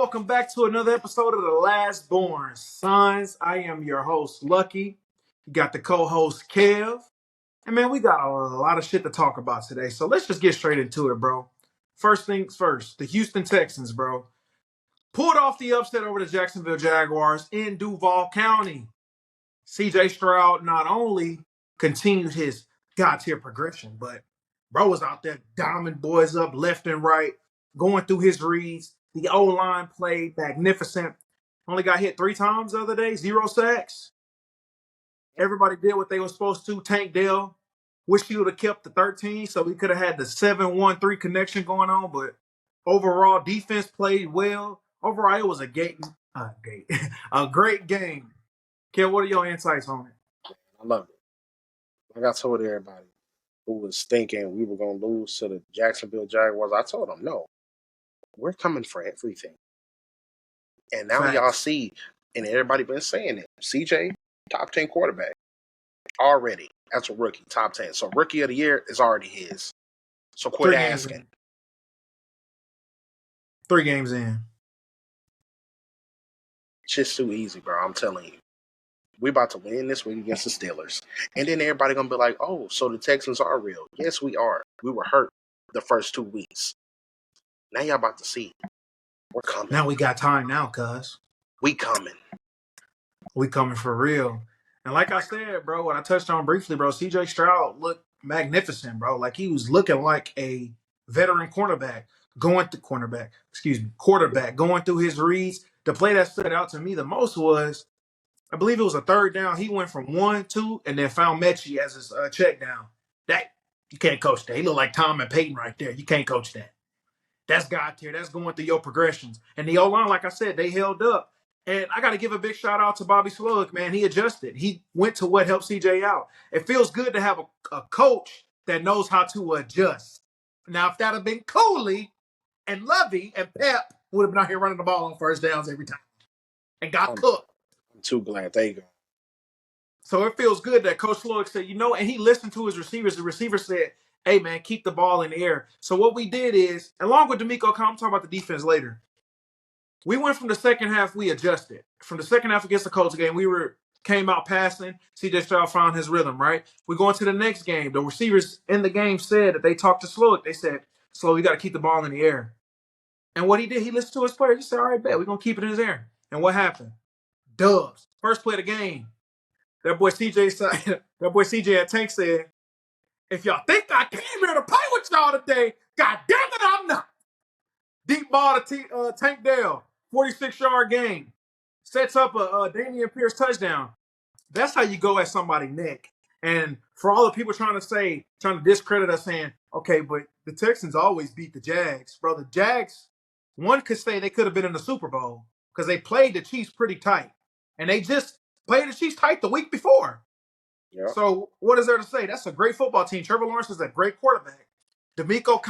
Welcome back to another episode of The Last Born Sons. I am your host, Lucky. You got the co-host, Kev. And man, we got a lot of shit to talk about today. So let's just get straight into it, bro. First things first, the Houston Texans, bro, pulled off the upset over the Jacksonville Jaguars in Duval County. CJ Stroud not only continued his God-tier progression, but bro was out there diamond boys up left and right, going through his reads. The O-line played magnificent. Only got hit 3 times the other day, 0 sacks. Everybody did what they were supposed to. Tank Dell, wish he would have kept the 13, so we could have had the 7-1-3 connection going on. But overall, defense played well. Overall, it was a a great game. Kel, what are your insights on it? I love it. Like I told everybody who was thinking we were going to lose to the Jacksonville Jaguars, I told them, no, we're coming for everything. And now Facts. y'all see, and everybody been saying it, CJ, top 10 quarterback already. That's a rookie, top 10. So rookie of the year is already his. So quit asking. 3 games in. It's just too easy, bro. I'm telling you. We about to win this week against the Steelers. And then everybody going to be like, oh, so the Texans are real. Yes, we are. We were hurt the first 2 weeks. Now y'all about to see. We're coming. Now we got time now, cuz. We coming. We coming for real. And like I said, bro, what I touched on briefly, bro, CJ Stroud looked magnificent, bro. Like he was looking like a veteran quarterback going through his reads. The play that stood out to me the most was, I believe it was a 3rd down. He went from 1, 2, and then found Mechie as his check down. That, you can't coach that. He looked like Tom and Peyton right there. You can't coach that. That's God tier. That's going through your progressions. And the O-line, like I said, they held up. And I got to give a big shout out to Bobby Slug, man. He adjusted. He went to what helped CJ out. It feels good to have a coach that knows how to adjust. Now, if that had been Coley and Lovey and Pep, would have been out here running the ball on first downs every time and got cooked. I'm too glad they go. So it feels good that Coach Slug said, and he listened to his receivers. The receiver said, hey, man, keep the ball in the air. So what we did is, along with D'Amico, I'm talking about the defense later. We went from the second half, we adjusted. From the second half against the Colts game, came out passing. CJ Stroud found his rhythm, right? We go into the next game. The receivers in the game said that they talked to Slug. They said, Slug, we got to keep the ball in the air. And what he did, he listened to his players. He said, all right, bet, we're going to keep it in his air. And what happened? Dubs. First play of the game. That boy CJ at Tank said, if y'all think I came here to play with y'all today, God damn it, I'm not. Deep ball to Tank Dell, 46-yard game. Sets up a Damian Pierce touchdown. That's how you go at somebody's neck. And for all the people trying to discredit us saying, okay, but the Texans always beat the Jags. Bro, the Jags, one could say they could have been in the Super Bowl because they played the Chiefs pretty tight. And they just played the Chiefs tight the week before. Yep. So what is there to say? That's a great football team. Trevor Lawrence is a great quarterback. D'Amico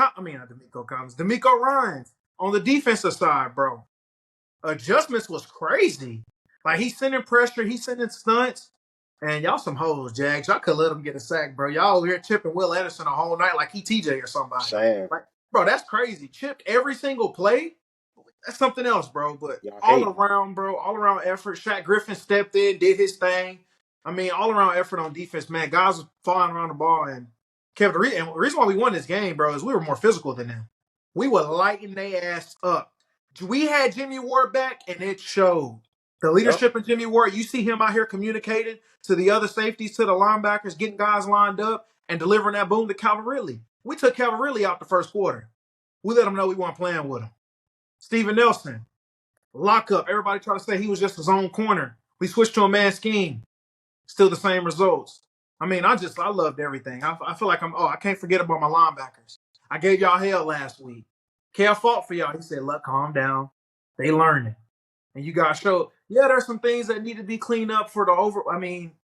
Ryans on the defensive side, bro. Adjustments was crazy. Like he's sending pressure, he's sending stunts. And y'all some hoes, Jags. Y'all could let him get a sack, bro. Y'all over here chipping Will Anderson a whole night like he TJ or somebody. Same. Like, bro, that's crazy. Chipped every single play. That's something else, bro. But all around effort. Shaq Griffin stepped in, did his thing. I mean, all around effort on defense, man. Guys was flying around the ball. And Kevin, the reason why we won this game, bro, is we were more physical than them. We were lighting their ass up. We had Jimmy Ward back, and it showed. The leadership of Jimmy Ward, you see him out here communicating to the other safeties, to the linebackers, getting guys lined up, and delivering that boom to Calvin Ridley. We took Calvin Ridley out the first quarter. We let him know we weren't playing with him. Steven Nelson, lockup. Everybody tried to say he was just his own corner. We switched to a man scheme. Still the same results. I mean, I loved everything. I feel like I can't forget about my linebackers. I gave y'all hell last week. Cal fought for y'all. He said, look, calm down. They learning. And you guys showed, there's some things that need to be cleaned up for the over. I mean,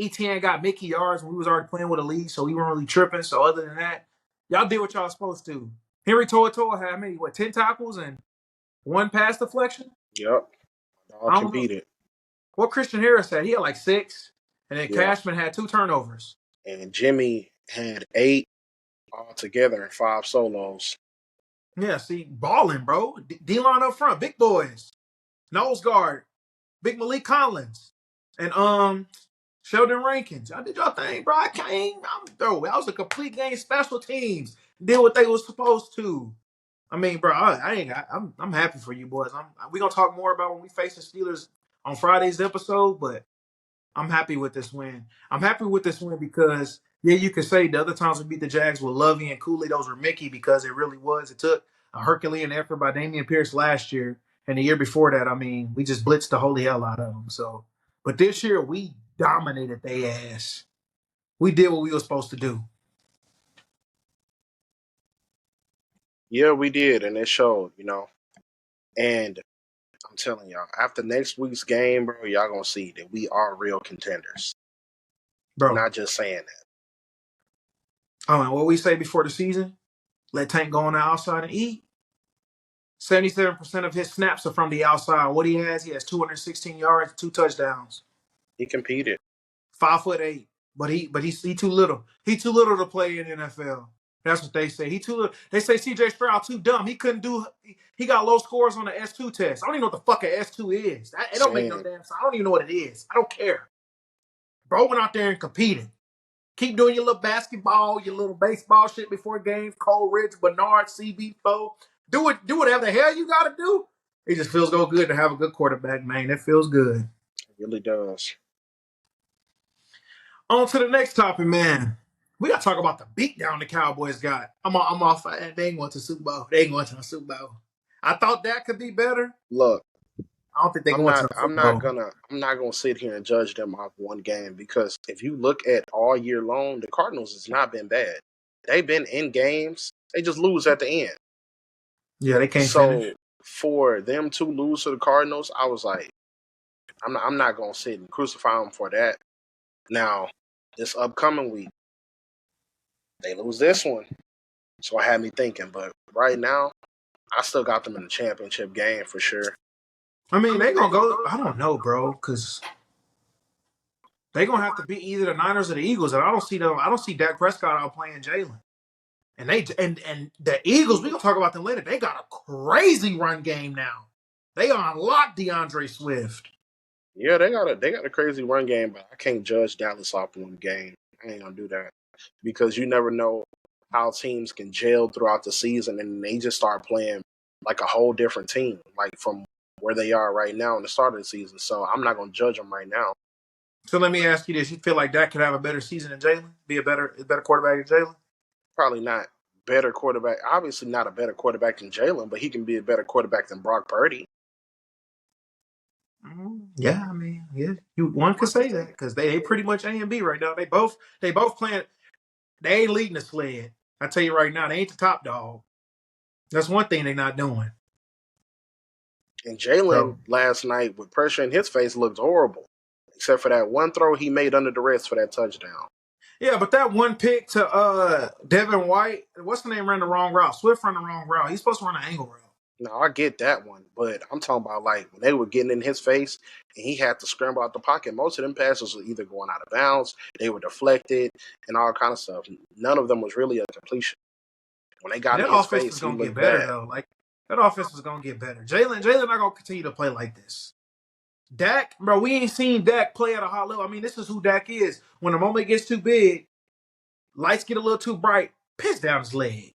ETN got Mickey yards when we was already playing with the league, so we weren't really tripping. So other than that, y'all did what y'all supposed to. Henry Toa had maybe, 10 tackles and 1 pass deflection? Yep. All competed. What Christian Harris had? He had like 6. And then Cashman had 2 turnovers. And Jimmy had 8 altogether and 5 solos. Yeah, see, balling, bro. D-line up front, big boys. Nose guard, big Malik Collins. And Sheldon Rankins. Y'all did y'all thing, bro. I can't. Bro, that was a complete game. Special teams did what they was supposed to. I mean, bro, I ain't. I'm happy for you boys. We gonna talk more about when we face the Steelers on Friday's episode, but I'm happy with this win. I'm happy with this win because yeah, you could say the other times we beat the Jags with Lovey and Cooley, those were Mickey because it really was. It took a Herculean effort by Damian Pierce last year, and the year before that, I mean, we just blitzed the holy hell out of them. So, but this year we dominated their ass. We did what we were supposed to do, Yeah, we did, and it showed, And I'm telling y'all, after next week's game, bro, y'all gonna see that we are real contenders. I'm bro. not just saying that. Oh, and what we say before the season? Let Tank go on the outside and eat. 77% of his snaps are from the outside. What he has 216 yards, 2 touchdowns. He competed. 5'8", but he's too little. He too little to play in the NFL. That's what they say. He too little. They say C.J. Stroud too dumb. He couldn't do. He got low scores on the S2 test. I don't even know what the fuck a S2 is. It don't make no Saying, damn sense. I don't even know what it is. I don't care. Bro went out there and competed. Keep doing your little basketball, your little baseball shit before games. Cole Ridge, Bernard, CB4. Do it. Do whatever the hell you got to do. It just feels so good to have a good quarterback, man. It feels good. it really does. On to the next topic, man. We got to talk about the beatdown the Cowboys got. I'm off. They ain't going to the Super Bowl. They ain't going to the Super Bowl. I thought that could be better. Look, I don't think they're I'm going to not the I'm Super not Bowl. gonna I'm not gonna sit here and judge them off one game because if you look at all year long, the Cardinals has not been bad. They've been in games. They just lose at the end. Yeah, they can't So finish. for them to lose to the Cardinals, I was like, I'm not gonna sit and crucify them for that. Now, this upcoming week, they lose this one. So it had me thinking, but right now, I still got them in the championship game for sure. I mean, they going to go. I don't know, bro, because they're going to have to beat either the Niners or the Eagles. And I don't see them. I don't see Dak Prescott out playing Jalen. And the Eagles, we gonna talk about them later. They got a crazy run game now. They unlocked DeAndre Swift. Yeah, they got a crazy run game, but I can't judge Dallas off one game. I ain't gonna do that because you never know how teams can gel throughout the season and they just start playing like a whole different team, like from where they are right now in the start of the season. So I'm not gonna judge them right now. So let me ask you this: you feel like Dak could have a better season than Jalen? Be a better quarterback than Jalen? Probably not better quarterback. Obviously not a better quarterback than Jalen, but he can be a better quarterback than Brock Purdy. Yeah, I mean, yeah, one could say that because they pretty much A and B right now. They both playing. They ain't leading the sled. I tell you right now, they ain't the top dog. That's one thing they're not doing. And Jalen So last night with pressure in his face looked horrible, except for that one throw he made under the wrist for that touchdown. yeah, but that one pick to Devin White, what's the name? Ran the wrong route. Swift ran the wrong route. He's supposed to run an angle route. Now I get that one, but I'm talking about like when they were getting in his face and he had to scramble out the pocket. Most of them passes were either going out of bounds, they were deflected, and all kind of stuff. None of them was really a completion. When they got And in that his offense face, is he gonna get looked better bad. though. Like that offense is gonna get better. Jalen not gonna continue to play like this. Dak, bro, we ain't seen Dak play at a high level. I mean, this is who Dak is. When the moment gets too big, lights get a little too bright, piss down his leg.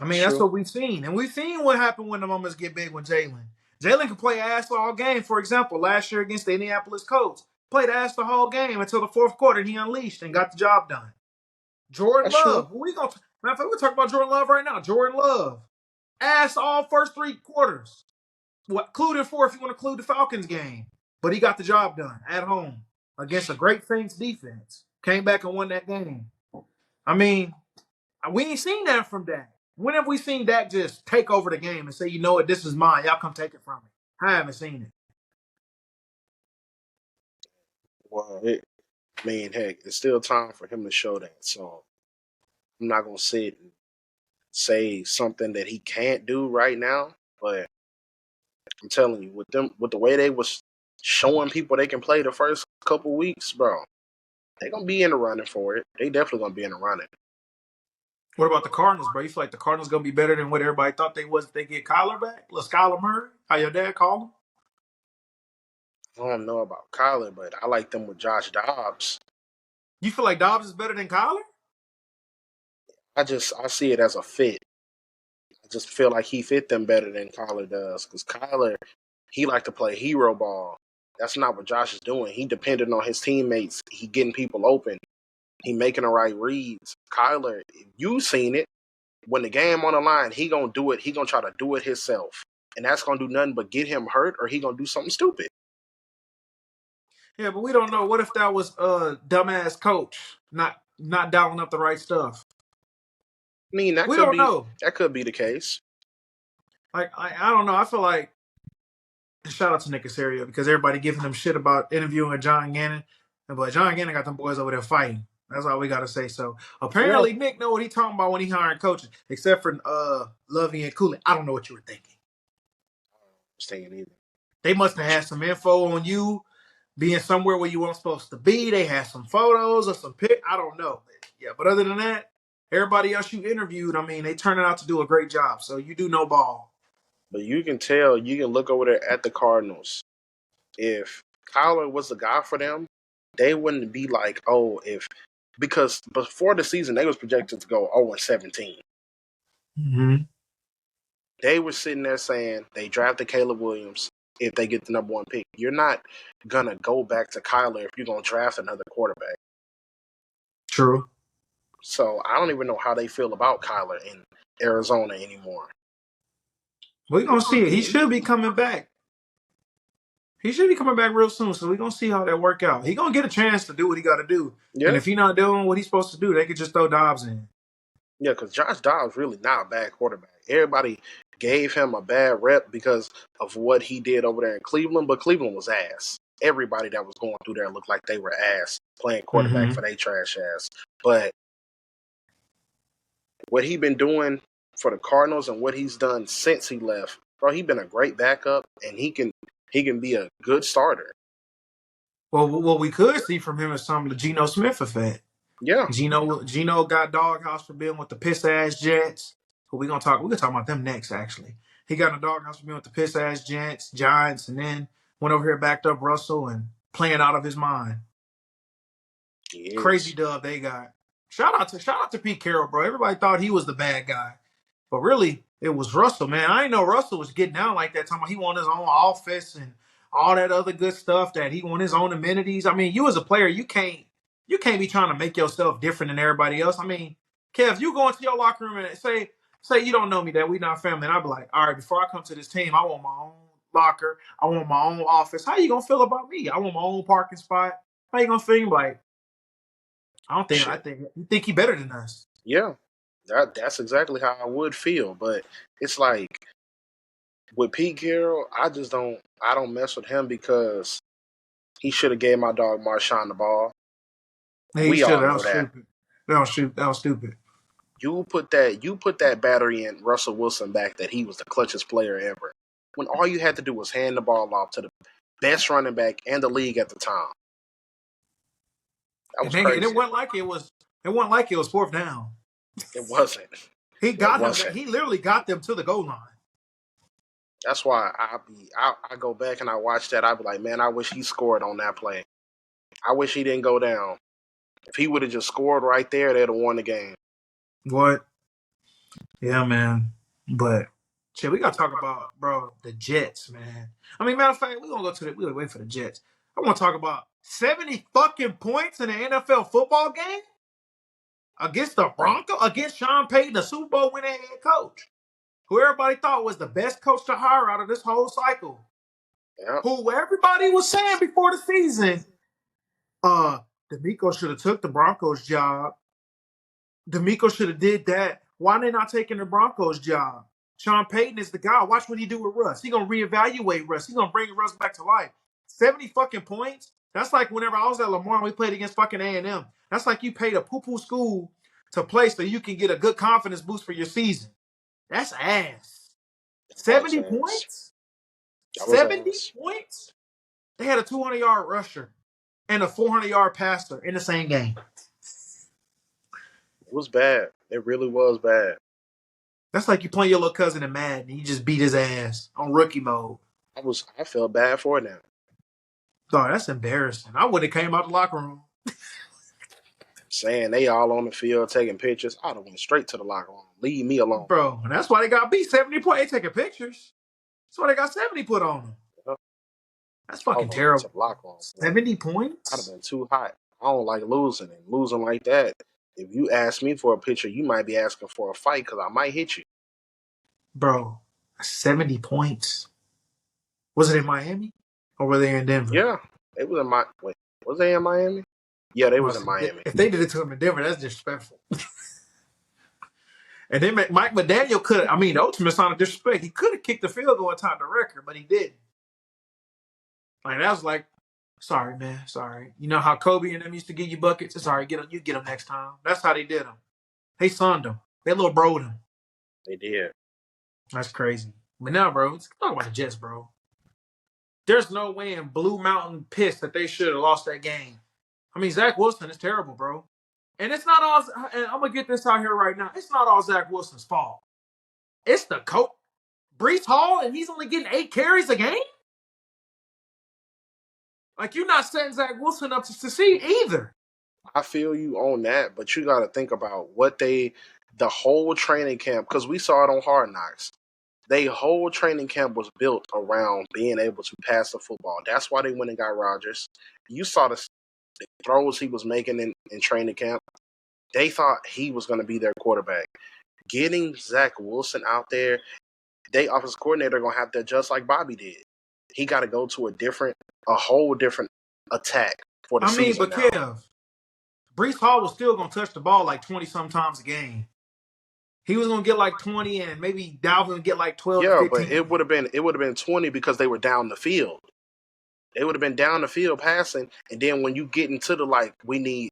I It's mean, that's true. what we've seen. And we've seen what happened when the moments get big with Jalen. Jalen can play ass all game. For example, last year against the Indianapolis Colts, played ass the whole game until the fourth quarter. He unleashed and got the job done. Jordan That's true. Love. Matter of fact, we're talking about Jordan Love right now. Jordan Love. Ass all first three quarters. What including four if you want to include the Falcons game. But he got the job done at home against a great Saints defense. Came back and won that game. I mean, we ain't seen that from Dak. When have we seen Dak just take over the game and say, you know what, this is mine. Y'all come take it from me. I haven't seen it. Well, I mean, heck, it's still time for him to show that. So I'm not gonna sit and say something that he can't do right now. But I'm telling you, with the way they was showing people they can play the first couple weeks, bro, they gonna be in the running for it. They definitely gonna be in the running. What about the Cardinals, bro? You feel like the Cardinals gonna be better than what everybody thought they was if they get Kyler back? Skyler Murray, how your dad call him? I don't know about Kyler, but I like them with Josh Dobbs. You feel like Dobbs is better than Kyler? I see it as a fit. I just feel like he fit them better than Kyler does. Because Kyler, he like to play hero ball. That's not what Josh is doing. He depended on his teammates. He getting people open. He making the right reads. Kyler, you seen it. When the game on the line, he gonna do it. He gonna try to do it himself, and that's gonna do nothing but get him hurt, or he gonna do something stupid. Yeah, but we don't know. What if that was a dumbass coach not dialing up the right stuff? I mean, We don't know. that could be the case. Like I don't know. I feel like shout out to Nick Casario because everybody giving him shit about interviewing John Gannon, but John Gannon got them boys over there fighting. That's all we got to say. So Yeah, apparently Nick know what he talking about when he hiring coaches, except for Lovey and Cooley. I don't know what you were thinking. staying either. They must have had some info on you being somewhere where you weren't supposed to be. They had some photos or some pic. I don't know. Yeah, but other than that, everybody else you interviewed, I mean, they turned out to do a great job. So you do know ball. But you can tell, you can look over there at the Cardinals. If Kyler was the guy for them, they wouldn't be like, oh, because before the season they was projected to go 0-17. Mm-hmm. They were sitting there saying they drafted Caleb Williams if they get the number one pick. You're not gonna go back to Kyler if you're gonna draft another quarterback. True. So I don't even know how they feel about Kyler in Arizona anymore. We're going to see it. He should be coming back. He should be coming back real soon. So we're going to see how that work out. He's going to get a chance to do what he got to do. And Yeah, if he's not doing what he's supposed to do, they could just throw Dobbs in. yeah, because Josh Dobbs really not a bad quarterback. Everybody gave him a bad rep because of what he did over there in Cleveland, but Cleveland was ass. Everybody that was going through there looked like they were ass playing quarterback Mm-hmm. for their trash ass. But what he been doing for the Cardinals and what he's done since he left, bro, he been a great backup and he can be a good starter. Well, what we could see from him is some of the Geno Smith effect. Yeah, Geno got doghouse for being with the piss ass Jets. But we're gonna talk about them next, actually. He got in a doghouse for being with the piss ass Giants, and then went over here, backed up Russell and playing out of his mind. he Crazy is. dub they got. Shout out to Pete Carroll, bro. Everybody thought he was the bad guy. But really, it was Russell, man. I didn't know Russell was getting down like that. Talking about he wanted his own office and all that other good stuff. That he wanted his own amenities. I mean, you as a player, you can't be trying to make yourself different than everybody else. I mean, Kev, you go into your locker room and say you don't know me, that we not family, and I'd be like, all right, before I come to this team, I want my own locker, I want my own office. How you gonna feel about me? I want my own parking spot. How you gonna feel? Like, I Shit. think you think he better than us. Yeah, that's exactly how I would feel. But it's like with Pete Carroll, I don't mess with him because he should have gave my dog Marshawn the ball. He We should. all That know was that. stupid. That was stupid. You put that battery in Russell Wilson back that he was the clutchest player ever. When all you had to do was hand the ball off to the best running back in the league at the time. That was And it crazy. wasn't like it was fourth down. It wasn't. He It got him there. wasn't. He literally got them to the goal line. That's why I go back and I watch that. I be like, man, I wish he scored on that play. I wish he didn't go down. If he would have just scored right there, they'd have won the game. What? Yeah, man. But shit, we gotta talk about, bro, the Jets, man. I mean, matter of fact, we gonna wait for the Jets. I want to talk about 70 fucking points in an NFL football game against the Broncos, against Sean Payton, the Super Bowl winning head coach, who everybody thought was the best coach to hire out of this whole cycle. Yeah, Who everybody was saying before the season, D'Amico should have took the Broncos job. D'Amico should have did that. Why they not taking the Broncos job? Sean Payton is the guy. Watch what he do with Russ. He gonna reevaluate Russ. He gonna bring Russ back to life. 70 fucking points. That's like whenever I was at Lamar and we played against fucking A&M. That's like you paid a poo-poo school to play so you can get a good confidence boost for your season. That's ass. that was 70 ass. points? That was 70 ass. points? They had a 200-yard rusher and a 400-yard passer in the same game. It was bad. It really was bad. That's like you playing your little cousin in Madden and you just beat his ass on rookie mode. I felt bad for them. Dog, that's embarrassing. I would have came out the locker room. Saying they all on the field taking pictures. I'd have went straight to the locker room. Leave me alone. Bro, and that's why they got beat 70 points. They taking pictures. That's why they got 70 put on them. Yep. That's I fucking would have went to terrible. the locker room. 70 I'd have points? been too hot. I don't like losing and losing like that. If you ask me for a picture, you might be asking for a fight because I might hit you. Bro, 70 points. Was it in Miami? Or were they in Denver? Yeah, it was in my. Wait, was they in Miami? Yeah, they Bro, was in Miami. if they did it to him in Denver, that's disrespectful. And then Mike McDaniel could, I mean, the ultimate sign of disrespect. He could have kicked the field goal and tied the record, but he didn't. Like, that was like, sorry, man, sorry. You know how Kobe and them used to give you buckets? It's all right, you get them next time. That's how they did them. They sunned him. They little broed him. They did. That's crazy. But now, bro, let's talk about the Jets, bro. There's no way in Blue Mountain piss that they should have lost that game. I mean, Zach Wilson is terrible, bro. And it's not all, and I'm going to get this out here right now. It's not all Zach Wilson's fault. It's the coach, Brees Hall, and he's only getting 8 carries a game? Like, you're not setting Zach Wilson up to succeed either. I feel you on that, but you got to think about the whole training camp, because we saw it on Hard Knocks. They whole training camp was built around being able to pass the football. That's why they went and got Rodgers. You saw the throws he was making in training camp. They thought he was going to be their quarterback. Getting Zach Wilson out there, they offensive coordinator going to have to adjust like Bobby did. He got to go to a whole different attack for the season but now. Kev, Brees Hall was still going to touch the ball like 20-some times a game. He was going to get like 20, and maybe Dalvin would get like 12 to 15. But it would have been 20 because they were down the field. They would have been down the field passing, and then when you get into the we need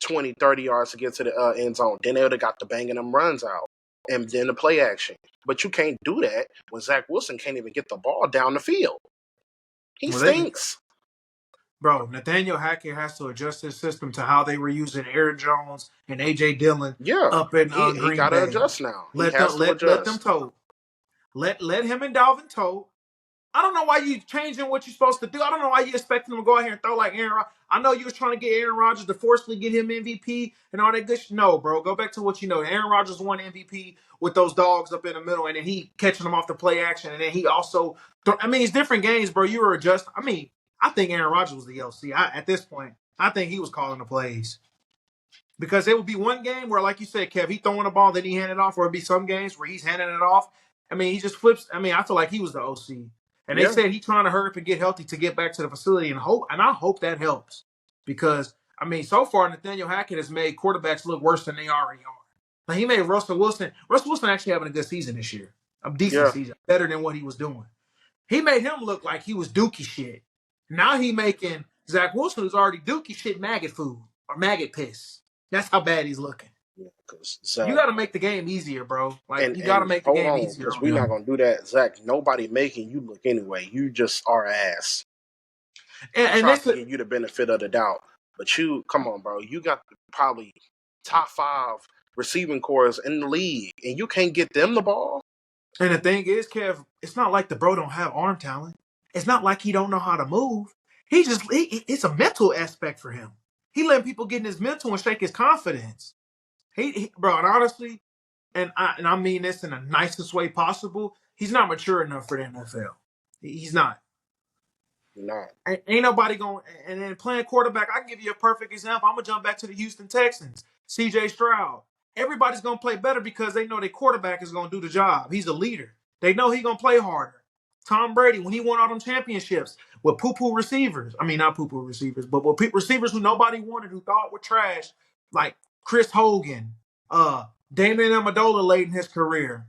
20, 30 yards to get to the end zone, then they would have got the banging them runs out, and then the play action. But you can't do that when Zach Wilson can't even get the ball down the field. He stinks. Bro, Nathaniel Hackett has to adjust his system to how they were using Aaron Jones and A.J. Dillon up in Green Bay. He got to adjust now. Let them toe. Let him and Dalvin toe. I don't know why you changing what you're supposed to do. I don't know why you expecting him to go out here and throw like Aaron Rodgers. I know you was trying to get Aaron Rodgers to forcefully get him MVP and all that good shit. No, bro. Go back to what you know. Aaron Rodgers won MVP with those dogs up in the middle, and then he catching them off the play action, and then he also it's different games, bro. You were adjusting. I think Aaron Rodgers was the LC. At this point, I think he was calling the plays. Because there would be one game where, like you said, Kev, he throwing the ball, then he handed it off, or it'd be some games where he's handing it off. He just flips. I feel like he was the OC. And they said he's trying to hurry up and get healthy to get back to the facility and I hope that helps. Because, so far, Nathaniel Hackett has made quarterbacks look worse than they already are. Like, he made Russell Wilson actually having a good season this year. A decent season. Better than what he was doing. He made him look like he was dookie shit. Now he making Zach Wilson, who's already dookie shit, maggot food or maggot piss. That's how bad he's looking. Yeah, Zach, you got to make the game easier, bro. You got to make the game easier. Because we're not going to do that, Zach. Nobody making you look anyway. You just are ass. And try to give you the benefit of the doubt. But come on, bro. You got probably top 5 receiving cores in the league, and you can't get them the ball. And the thing is, Kev, it's not like the bro don't have arm talent. It's not like he don't know how to move. It's a mental aspect for him. He letting people get in his mental and shake his confidence. Bro, and honestly, and I mean this in the nicest way possible, he's not mature enough for the NFL. He's not. Not. Ain't nobody going. And then playing quarterback, I can give you a perfect example. I'm gonna jump back to the Houston Texans. C.J. Stroud. Everybody's gonna play better because they know their quarterback is gonna do the job. He's a leader. They know he's gonna play harder. Tom Brady, when he won all them championships with poo-poo receivers. Not poo-poo receivers, but with receivers who nobody wanted, who thought were trash, like Chris Hogan, Damon Amendola late in his career.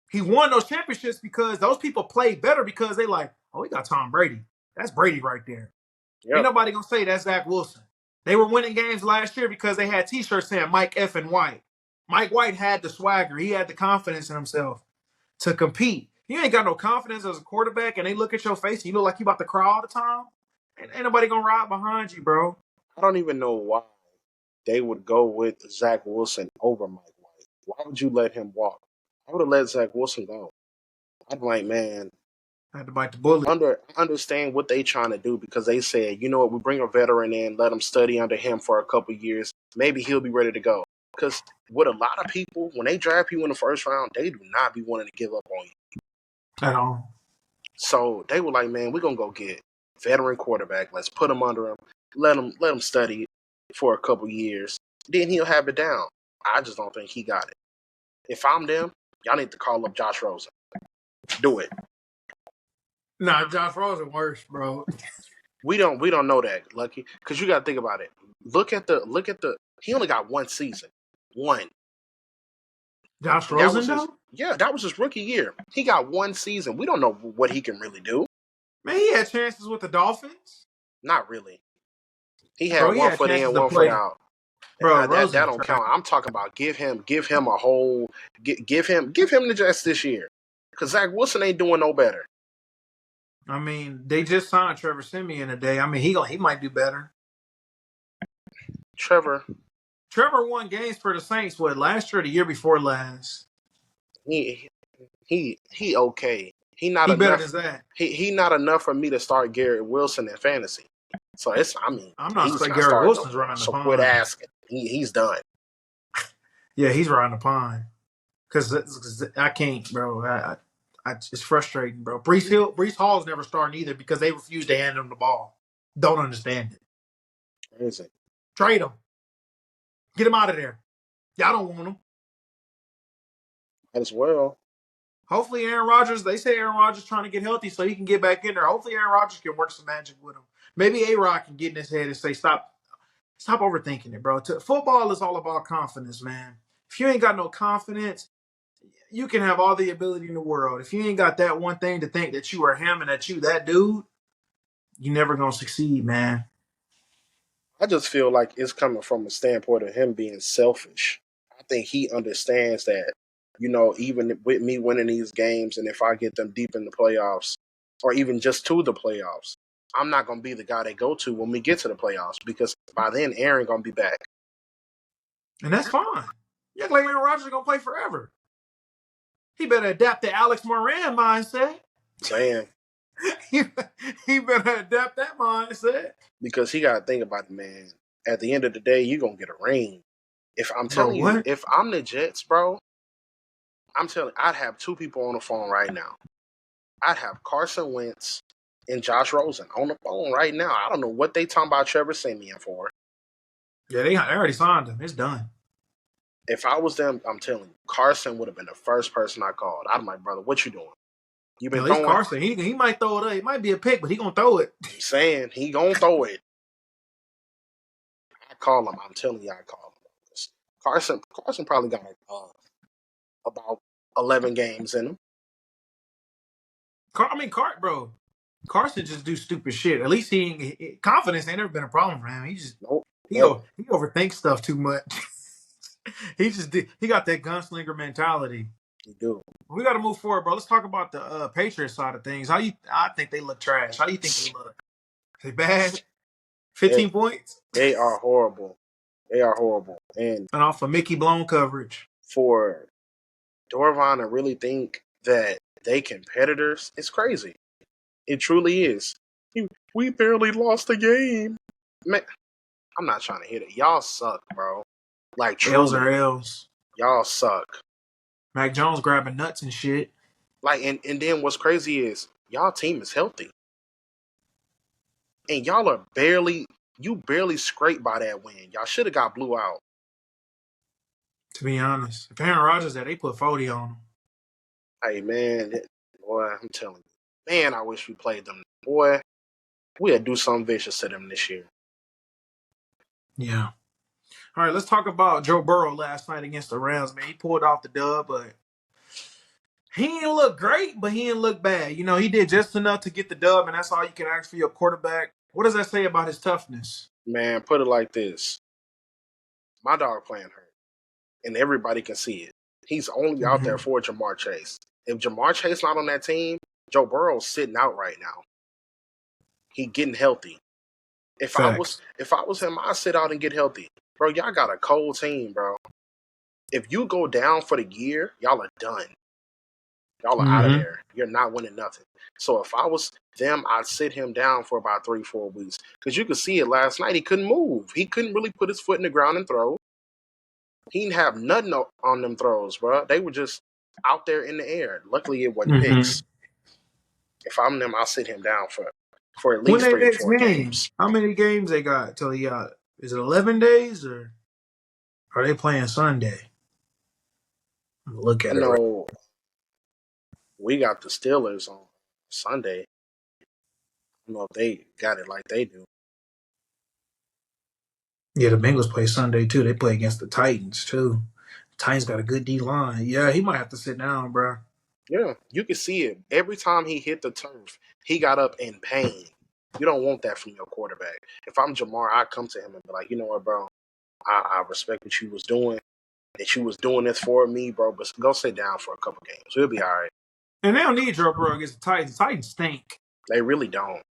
He won those championships because those people played better because they like, we got Tom Brady. That's Brady right there. Yep. Ain't nobody gonna say that's Zach Wilson. They were winning games last year because they had T-shirts saying Mike F. and White. Mike White had the swagger. He had the confidence in himself to compete. You ain't got no confidence as a quarterback, and they look at your face and you look like you about to cry all the time. Ain't nobody gonna ride behind you, bro. I don't even know why they would go with Zach Wilson over Mike White. Why would you let him walk? I would have let Zach Wilson go. I'd be like, man, I had to bite the bullet. understand what they trying to do because they said, you know what, we bring a veteran in, let him study under him for a couple years. Maybe he'll be ready to go. Because with a lot of people, when they draft you in the first round, they do not be wanting to give up on you. At all. So they were like, man, we're going to go get veteran quarterback. Let's put him under him. Let him study for a couple years. Then he'll have it down. I just don't think he got it. If I'm them, y'all need to call up Josh Rosen. Do it. Nah, Josh Rosen worse, bro. We don't know that, Lucky, because you got to think about it. Look at the. He only got one season, one. Josh And that Rosen was his. though? Yeah, that was his rookie year. He got one season. We don't know what he can really do. Man, he had chances with the Dolphins. Not really. He had Bro, he one had foot chances in, to 1 foot play. out. Bro, That Rosen's don't trash. count. I'm talking about give him a whole give him the Jets this year, because Zach Wilson ain't doing no better. I mean, they just signed Trevor Siemian today. I mean, he might do better. Trevor won games for the Saints, what, last year or the year before last? he okay. He not He better than enough. Zach. He not enough for me to start Garrett Wilson in fantasy. So I'm not he's saying not Garrett starting. Wilson's riding the So quit pine. asking. He's done. Yeah, he's riding the pine. Because I can't, bro. It's frustrating, bro. Brees Hall's never starting either because they refuse to hand him the ball. Don't understand it. Crazy. Trade him. Get him out of there. Y'all don't want him. As well. Hopefully Aaron Rodgers, they say Aaron Rodgers trying to get healthy so he can get back in there. Hopefully Aaron Rodgers can work some magic with him. Maybe A-Rod can get in his head and say, stop overthinking it, bro. Football is all about confidence, man. If you ain't got no confidence, you can have all the ability in the world. If you ain't got that one thing to think that you are him and that you that dude, you never gonna succeed, man. I just feel like it's coming from a standpoint of him being selfish. I think he understands that, even with me winning these games, and if I get them deep in the playoffs, or even just to the playoffs, I'm not going to be the guy they go to when we get to the playoffs because by then Aaron going to be back. And that's fine. You act like Aaron Rodgers is gonna play forever. He better adapt the Alex Moran mindset. Saying he better adapt that mindset. because he got to think about it, man. At the end of the day, you're going to get a ring. If I'm Bro, telling you, what? if I'm the Jets, bro, I'm telling I'd have two people on the phone right now. I'd have Carson Wentz and Josh Rosen on the phone right now. I don't know what they talking about Trevor Siemian for. Yeah, they already signed him. It's done. If I was them, I'm telling you, Carson would have been the first person I called. I'm like, brother, what you doing? You been At least throwing? Carson, he might throw it up. It might be a pick, but he gonna throw it. I'm saying he gonna throw it. I call him. I'm telling you, I call him. Carson probably got about 11 games in him. Bro, Carson just do stupid shit. At least confidence ain't never been a problem for him. Nope, He never. he overthinks stuff too much. He got that gunslinger mentality. You do. We got to move forward, bro. Let's talk about the Patriots side of things. I think they look trash. How do you think they look? They bad? 15 points? They are horrible. They are horrible. And off of Mickey blown coverage. for Dorvon to really think that they competitors, it's crazy. It truly is. We barely lost a game. Man, I'm not trying to hit it. Y'all suck, bro. Like, truly. L's are L's. Y'all suck. Mac Jones grabbing nuts and shit. Like, and then what's crazy is y'all team is healthy. And y'all are barely scraped by that win. Y'all should have got blew out. To be honest. If Aaron Rodgers there, they put 40 on him. Hey, man, boy, I'm telling you. Man, I wish we played them. Boy, we'll do something vicious to them this year. Yeah. All right, let's talk about Joe Burrow last night against the Rams, man. He pulled off the dub, but he didn't look great, but he didn't look bad. He did just enough to get the dub, and that's all you can ask for your quarterback. What does that say about his toughness? Man, put it like this. My dog playing hurt, and everybody can see it. He's only out there for Jamar Chase. If Jamar Chase not on that team, Joe Burrow's sitting out right now. He getting healthy. If I was him, I'd sit out and get healthy. Bro, y'all got a cold team, bro. If you go down for the year, y'all are done. Y'all are out of Mm-hmm. there. You're not winning nothing. So if I was them, I'd sit him down for about 3-4 weeks. Because you could see it last night. He couldn't move. He couldn't really put his foot in the ground and throw. He didn't have nothing on them throws, bro. They were just out there in the air. Luckily, it wasn't Mm-hmm. picks. If I'm them, I'll sit him down for at When least they 3 or next 4 game? games. How many games they got till he got? Is it 11 days or are they playing Sunday? Look I at it right. know we got the Steelers on Sunday. I don't know if they got it like they do. Yeah, the Bengals play Sunday too. They play against the Titans too. Titans got a good D line. Yeah, he might have to sit down, bro. Yeah, you can see it. Every time he hit the turf, he got up in pain. You don't want that from your quarterback. If I'm Jamar, I'd come to him and be like, you know what, bro? I respect what you was doing. That you was doing this for me, bro, but go sit down for a couple games. We'll be all right. And they don't need Joe Burrow against the Titans. The Titans stink. They really don't.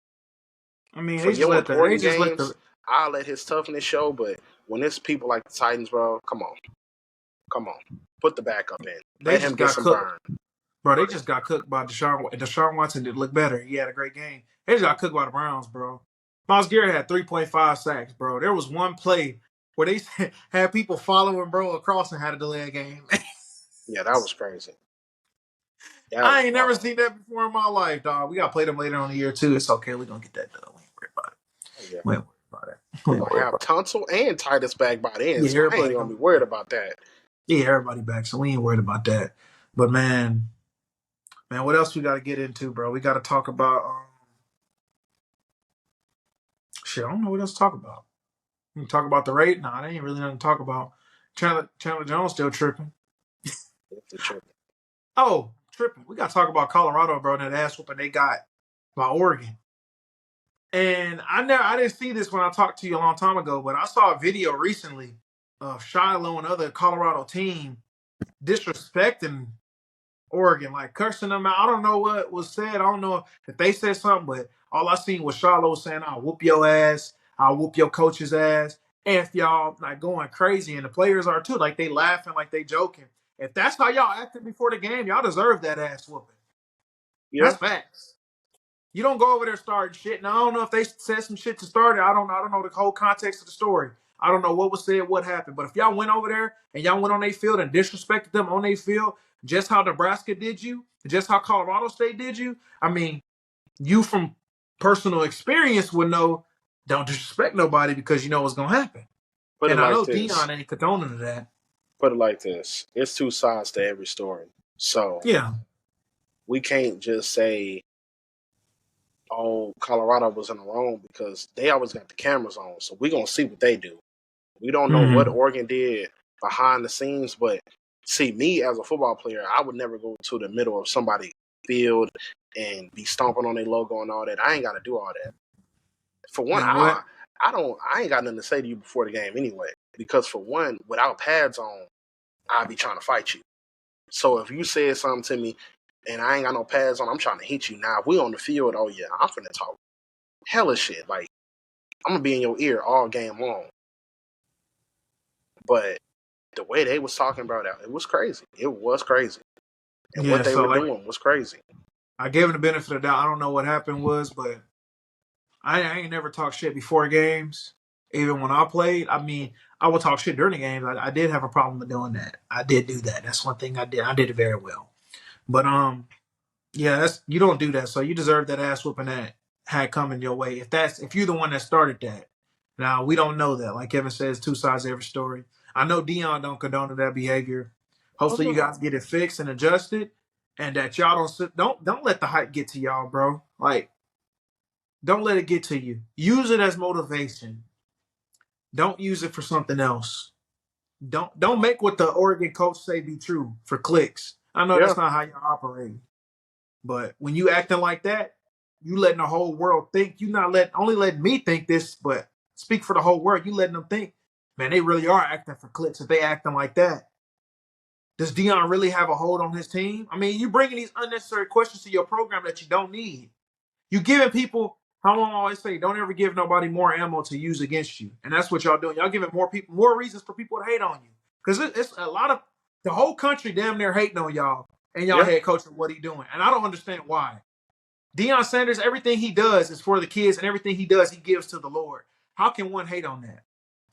I mean, For your they important just let games, the I'll let his toughness show, but when it's people like the Titans, bro, come on. Come on. Put the backup in. they Let him just get got some cooked. burn. Bro, they just got cooked by Deshaun. Deshaun Watson did look better. He had a great game. They just got cooked by the Browns, bro. Myles Garrett had 3.5 sacks, bro. There was one play where they had people following bro across and had a delay game. Yeah, that was crazy. That I was ain't never wild. seen that before in my life, dog. We got to play them later on the year, too. It's okay. We're going to get that done. We ain't worried about it. Oh, yeah. We ain't worried about it. We We're ain't going to worried have about Tunsil and Titus back by then, it. Yeah, so I ain't everybody going to going be worried about that. Yeah, everybody back, so we ain't worried about that. But, man, what else we got to get into, bro? We got to talk about, shit, I don't know what else to talk about. We can talk about the rate. Nah, they ain't really nothing to talk about. Chandler Jones still tripping. Oh, tripping. We got to talk about Colorado, bro, and that ass whooping they got by Oregon. And I didn't see this when I talked to you a long time ago, but I saw a video recently of Shiloh and other Colorado team disrespecting Oregon, like cursing them out. I don't know what was said. I don't know if they said something, but all I seen was Shiloh saying, "I'll whoop your ass. I'll whoop your coach's ass." And if y'all like going crazy, and the players are too, like they laughing, like they joking. If that's how y'all acted before the game, y'all deserve that ass whooping. Yeah, That's facts. You don't go over there starting shit. Now I don't know if they said some shit to start it. I don't know the whole context of the story. I don't know what was said, what happened. But if y'all went over there and y'all went on their field and disrespected them on their field, just how Nebraska did you, just how Colorado State did you, I mean, you from personal experience would know don't disrespect nobody because you know what's gonna happen. put it And I like know this. Dion ain't condoning of that. Put it like this. It's two sides to every story. So Yeah. we can't just say, oh, Colorado was in the wrong because they always got the cameras on. So we're going to see what they do. We don't know what Mm-hmm. Oregon did behind the scenes, but see, me as a football player, I would never go to the middle of somebody's field and be stomping on their logo and all that. I ain't got to do all that. For one, Now what? I ain't got nothing to say to you before the game anyway. Because for one, without pads on, I'd be trying to fight you. So if you said something to me and I ain't got no pads on, I'm trying to hit you. Now, if we on the field, oh yeah, I'm finna talk hella shit. Like, I'm gonna be in your ear all game long. But the way they was talking about it, it was crazy. It was crazy. And what Yeah, they so were like doing was crazy. I gave him the benefit of the doubt. I don't know what happened was, but I ain't never talked shit before games. Even when I played, I mean, I would talk shit during the games. I did have a problem with doing that. I did do that. That's one thing I did. I did it very well. But yeah, that's you don't do that. So you deserve that ass whooping that had coming your way. If you're the one that started that. Now we don't know that. Like Kevin says, two sides of every story. I know Dion don't condone that behavior. Oh Hopefully you no. guys get it fixed and adjusted, and that y'all don't let the hype get to y'all, bro. Like don't let it get to you. Use it as motivation. Don't use it for something else. Don't make what the Oregon coach say be true for clicks. I know Yeah. that's not how you operate. But when you acting like that, you letting the whole world think. You not only letting me think this, but speak for the whole world. You letting them think, man, they really are acting for clicks if they acting like that. Does Dion really have a hold on his team? I mean, you bringing these unnecessary questions to your program that you don't need. You giving people How long I always say, don't ever give nobody more ammo to use against you. And that's what y'all doing. Y'all giving more people more reasons for people to hate on you. Because it's a lot of the whole country damn near hating on y'all and y'all Yeah, head coach and what he doing. And I don't understand why. Deion Sanders, everything he does is for the kids, and everything he does, he gives to the Lord. How can one hate on that?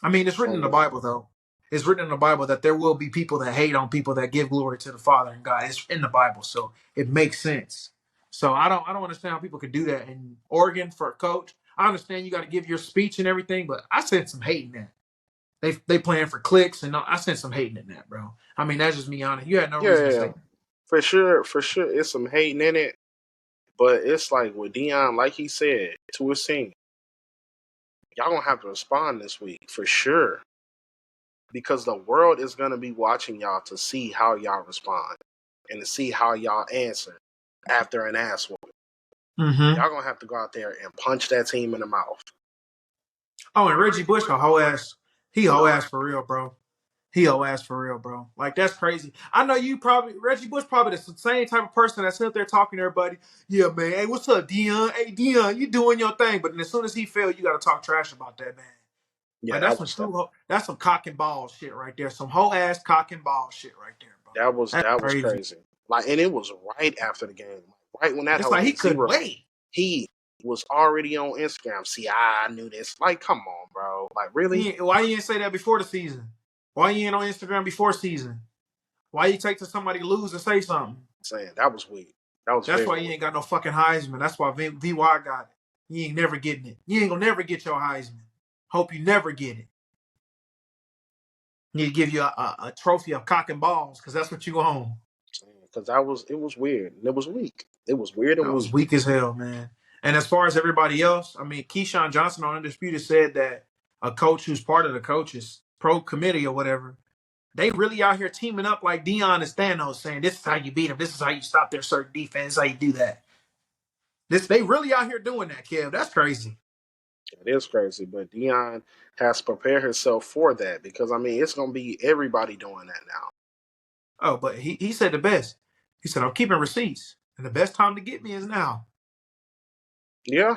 I mean, it's written in the Bible, though. It's written in the Bible that there will be people that hate on people that give glory to the Father and God. It's in the Bible, so it makes sense. So I don't understand how people could do that in Oregon for a coach. I understand you got to give your speech and everything, but I sense some hate in that. They playing for clicks, and I sense some hating in that, bro. I mean, that's just me honest. You had no reason to yeah, say that. for sure, for sure. It's some hating in it, but it's like with Dion, like he said to his team, y'all gonna have to respond this week for sure, because the world is gonna be watching y'all to see how y'all respond and to see how y'all answer after an ass whooping. Mm-hmm. Y'all gonna have to go out there and punch that team in the mouth. Oh, and Reggie Bush, a whole ass. He whole ass for real, bro. He whole ass for real, bro. Like, that's crazy. I know you probably, Reggie Bush probably the same type of person that's up there talking to everybody. Yeah, man. Hey, what's up, Dion? Hey, Dion, you doing your thing. But then as soon as he failed, you got to talk trash about that, man. Yeah, Like, that's that some was that. that's some cock and ball shit right there. Some whole ass cock and ball shit right there, bro. That's That was crazy. crazy. Like, and it was right after the game, right when that It's whole like he went couldn't zero. wait. He was already on Instagram. See, I knew this. Like, come on, bro. Like, really? Why you didn't say that before the season? Why you ain't on Instagram before season? Why you take to somebody lose and say something? Saying that was weak. That was That's very why you weak. ain't got no fucking Heisman. That's why VY got it. You ain't never getting it. You ain't gonna never get your Heisman. Hope you never get it. Need to give you a trophy of cock and balls because that's what you own. Because it was weird and it was weak. It was weird and That was weak. weak as hell, man. And as far as everybody else, I mean, Keyshawn Johnson on Undisputed said that a coach who's part of the coaches pro committee or whatever, they really out here teaming up like Deion and Thanos, saying this is how you beat them. This is how you stop their certain defense. This is how you do that. They really out here doing that, Kev. That's crazy. It is crazy, but Dion has prepared himself for that because I mean it's gonna be everybody doing that now. Oh, but he said the best. He said, I'm keeping receipts. And the best time to get me is now. Yeah,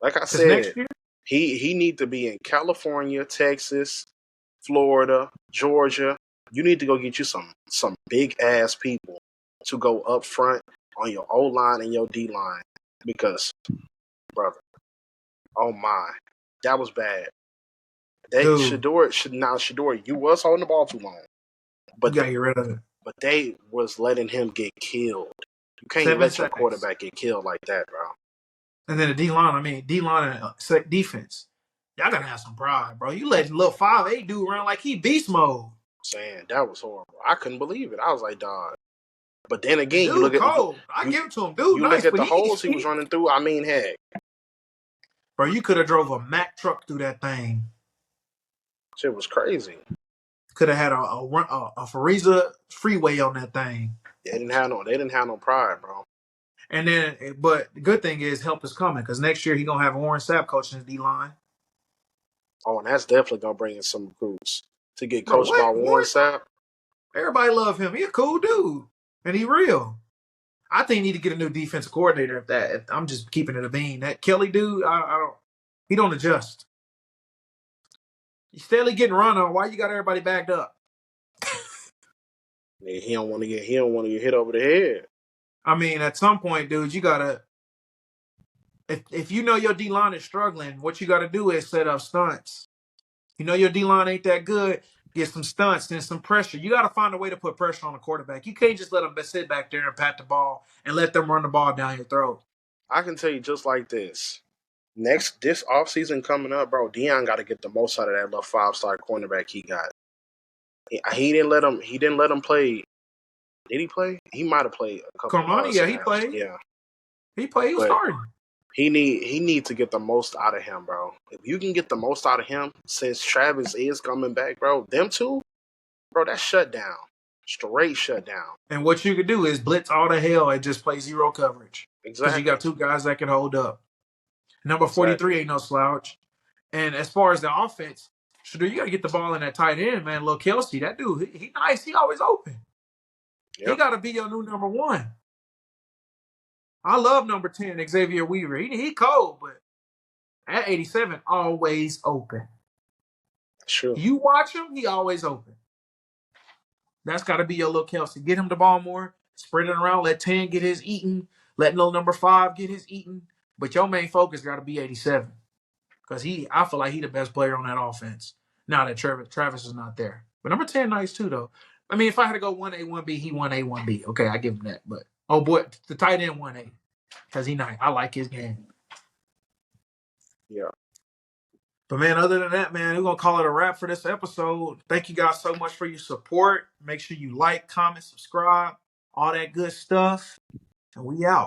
like I Because said, next year, he need to be in California, Texas, Florida, Georgia. You need to go get you some big ass people to go up front on your O line and your D line because, brother, oh my, that was bad. They dude, Shador, you was holding the ball too long, you but got to get rid of it. they was letting him get killed. You can't Seven let your sacks. quarterback get killed like that, bro. And then the D line and defense. Y'all got to have some pride, bro. You letting little 5'8" dude run like he beast mode. Saying that was horrible. I couldn't believe it. I was like, dog. But then And again, dude, cold. I you give it to him. Dude, you look nice, at but the holes he was he running through. I mean, heck, bro, you could have drove a Mack truck through that thing. shit was crazy. Could have had a Fariza freeway on that thing. They didn't have no pride, bro. And then, but the good thing is help is coming because next year he gonna have Warren Sapp coaching his D line. Oh, and that's definitely gonna bring in some recruits to get Bro, coached by what Warren Warren Sapp? Sapp. Everybody love him. He a cool dude, and he real. I think he need to get a new defensive coordinator. If I'm just keeping it a bean, that Kelly dude, I don't. He don't adjust. He's steadily getting run on. Why you got everybody backed up? He don't want to get hit over the head. I mean, at some point, dude, you gotta. If you know your D line is struggling, what you gotta do is set up stunts. You know your D line ain't that good. Get some stunts and some pressure. You got to find a way to put pressure on the quarterback. You can't just let them sit back there and pat the ball and let them run the ball down your throat. I can tell you just like this. This offseason coming up, bro, Dion got to get the most out of that little 5-star cornerback he got. He didn't let him play. Did he play? He might have played a couple Cormani, yeah, he snaps. played. Yeah. He played. He was But starting. he need to get the most out of him, bro. If you can get the most out of him since Travis is coming back, bro, them two, bro, that's shut down. Straight shut down. And what you could do is blitz all the hell and just play zero coverage because you got Exactly. two guys that can hold up. Number 43 Exactly. ain't no slouch. And as far as the offense, Shador, you got to get the ball in that tight end, man. Lil Kelsey, that dude, he nice. He always open. He Yep. got to be your new number one. I love number 10, Xavier Weaver. He cold, but At 87, always open. Sure. You watch him, he always open. That's got to be your little Kelsey. Get him the ball more, spread it around, let 10 get his eating, let no number 5 get his eating. But your main focus got to be 87. Because I feel like he the best player on that offense. Now that Travis is not there. But number 10 nice too, though. I mean, if I had to go 1A, 1B, he 1A, 1B. Okay, I give him that. But, oh, boy, the tight end 1A. Because he nice. I like his game. Yeah. But, man, other than that, man, we're going to call it a wrap for this episode. Thank you guys so much for your support. Make sure you like, comment, subscribe, all that good stuff. And we out.